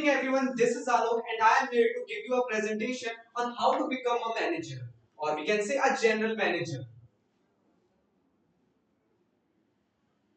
evening, everyone. This is Alok, and I am here to give you a presentation on how to become a manager, or we can say a general manager.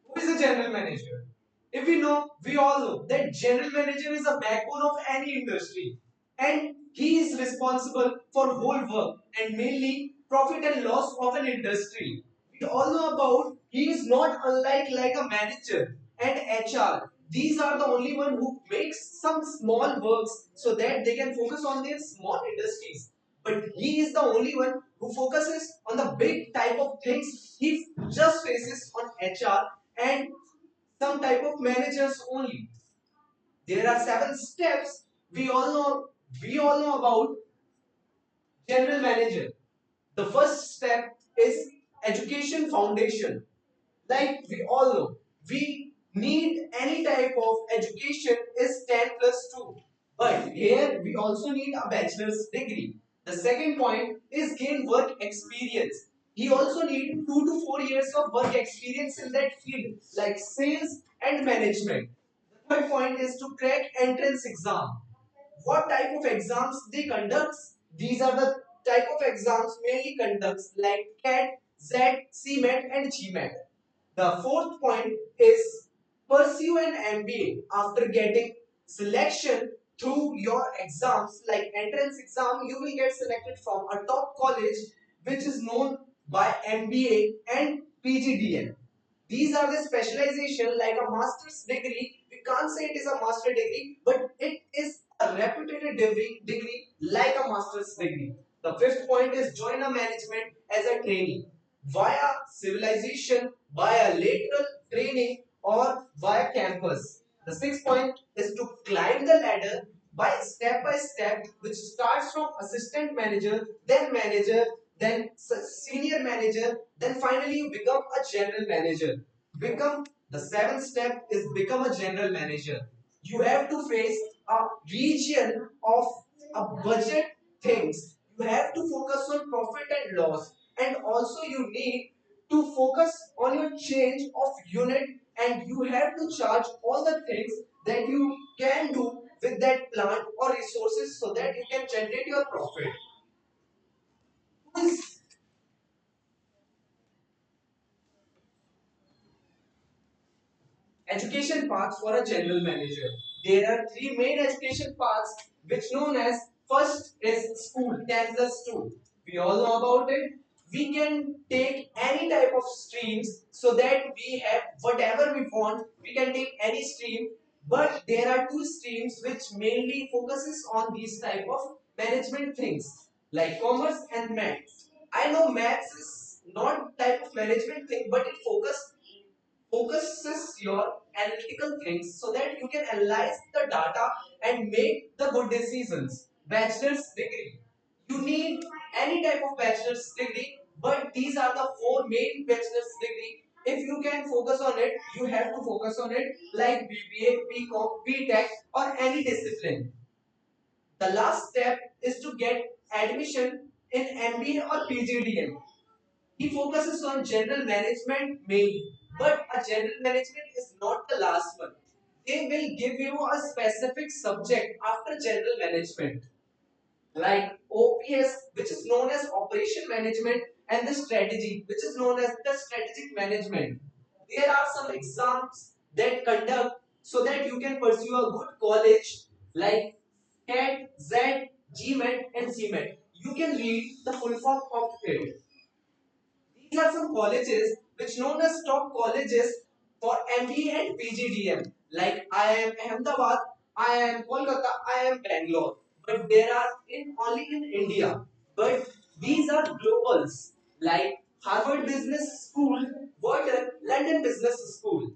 Who is a general manager? If we all know that general manager is a backbone of any industry, and he is responsible for whole work and mainly profit and loss of an industry. We all know about he is not unlike like a manager and HR. These are the only one who makes some small works so that they can focus on their small industries. But he is the only one who focuses on the big type of things. He just faces on HR and some type of managers only. There are 7 steps we all know about general manager. The first step is education foundation. Like we all know, we need any type of education is 10 plus 2. But here we also need a bachelor's degree. The second point is gain work experience. He also need 2 to 4 years of work experience in that field, like sales and management. The third point is to crack entrance exam. What type of exams they conduct? These are the type of exams mainly conducts like CAT, ZET, CMAT and GMAT. The fourth point is pursue an MBA after getting selection through your exams like entrance exam. You will get selected from a top college which is known by MBA and PGDM. These are the specialization like a master's degree. We can't say it is a master degree, but it is a reputed degree like a master's degree. The fifth point is join a management as a trainee via civilization, via lateral training, or via campus. The sixth point is to climb the ladder by step, which starts from assistant manager, then senior manager, then finally you become a general manager. Become the seventh step is become a general manager. You have to face a region of a budget things. You have to focus on profit and loss, and also you need to focus on your change of unit, and you have to charge all the things that you can do with that plant or resources so that you can generate your profit. Education paths for a general manager. There are 3 main education paths which known as first is school 10 plus 2. We all know about it. We can take any type of streams so that we have whatever we want. We can take any stream, but there are 2 streams which mainly focuses on these type of management things like commerce and maths. I know maths is not type of management thing, but it focuses your analytical things so that you can analyze the data and make the good decisions. Bachelor's degree. You need any type of bachelor's degree, but these are the 4 main bachelor's degree. If you can focus on it, you have to focus on it like BBA, BCom, BTech or any discipline. The last step is to get admission in MBA or PGDM. He focuses on general management mainly, but a general management is not the last one. They will give you a specific subject after general management, like OPS, which is known as operation management, and the strategy, which is known as the strategic management. There are some exams that conduct so that you can pursue a good college like CAT, Z, GMAT, and CMAT. You can read the full form of it. These are some colleges which known as top colleges for MBA and PGDM. Like I am Ahmedabad, I am Kolkata, I am Bangalore. But there are in only in India. But these are globals like Harvard Business School, Wharton, London Business School.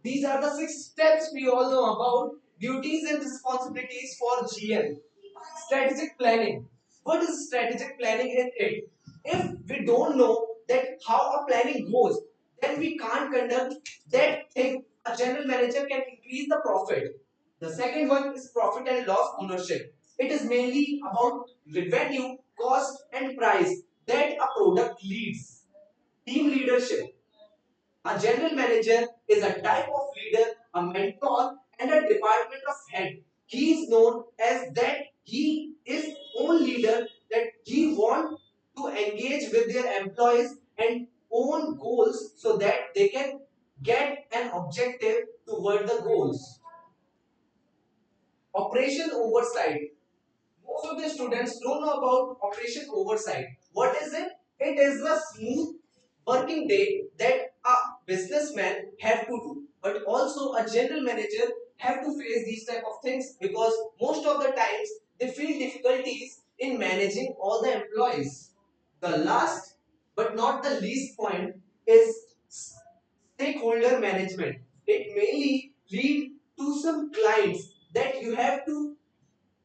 These are the 6 steps we all know about duties and responsibilities for GM. Strategic planning. What is strategic planning in it? If we don't know that how a planning goes, then we can't conduct that thing. A general manager can increase the profit. The second one is profit and loss ownership. It is mainly about revenue, cost, and price that a product leads. Team leadership. A general manager is a type of leader, a mentor, and a department of head. He is known as that he is own leader, that he want to engage with their employees and own goals so that they can get an objective toward the goals. Operation oversight. Most of the students don't know about operation oversight. What is it? It is a smooth working day that a businessman have to do. But also a general manager have to face these type of things because most of the times they feel difficulties in managing all the employees. The last but not the least point is stakeholder management. It mainly lead to some clients that you have to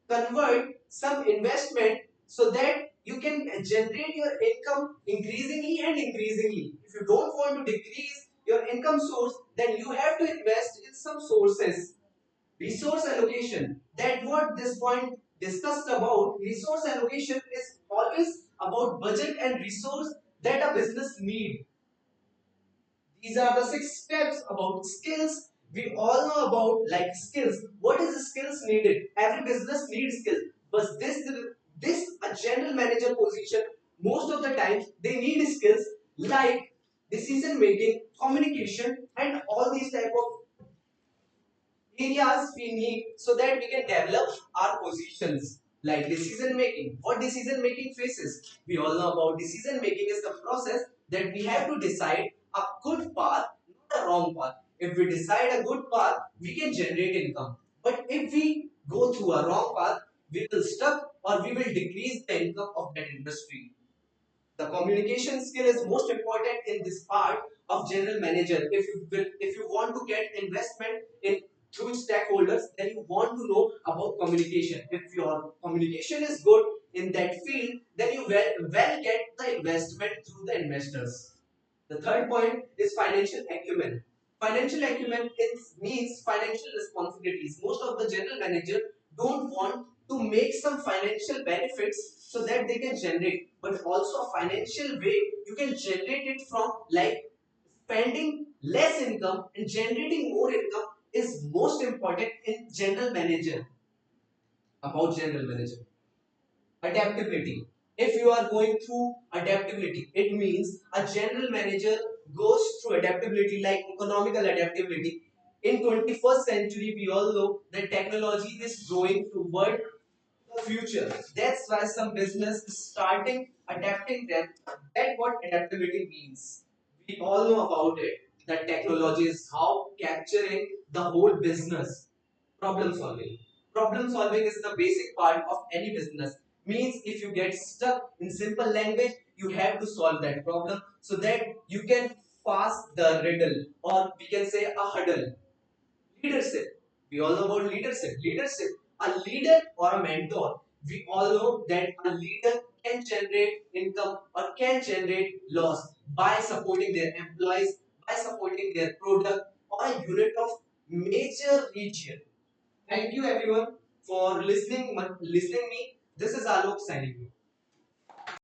convert some investment so that you can generate your income increasingly and increasingly. If you don't want to decrease your income source, then you have to invest in some sources. Resource allocation. That what this point discussed about. Resource allocation is always about budget and resource that a business need. These are the six steps about skills. We all know about like skills. What is the skills needed? Every business needs skills. But this a general manager position, most of the times they need skills like decision making, communication, and all these type of areas we need so that we can develop our positions like decision making. What decision making faces? We all know about decision making is the process that we have to decide a good path, not a wrong path. If we decide a good path, we can generate income. But if we go through a wrong path, we will stuck or we will decrease the income of that industry. The communication skill is most important in this part of general manager. If you want to get investment in through stakeholders, then you want to know about communication. If your communication is good in that field, then you well get the investment through the investors. The third point is financial acumen. Financial acumen means financial responsibilities. Most of the general manager don't want to make some financial benefits so that they can generate, but also a financial way you can generate it from like spending less income and generating more income is most important in general manager. About general manager. Adaptability. If you are going through adaptability, it means a general manager goes through adaptability like economical adaptability. In 21st century, we all know that technology is growing toward the future. That's why some business is starting adapting them. That's what adaptability means. We all know about it. That technology is how capturing the whole business. Problem solving. Problem solving is the basic part of any business. Means if you get stuck in simple language, you have to solve that problem so that you can pass the riddle, or we can say a hurdle. Leadership. We all know about leadership. Leadership. A leader or a mentor. We all know that a leader can generate income or can generate loss by supporting their employees, by supporting their product or a unit of major region. Thank you everyone for listening me. This is Alok signing.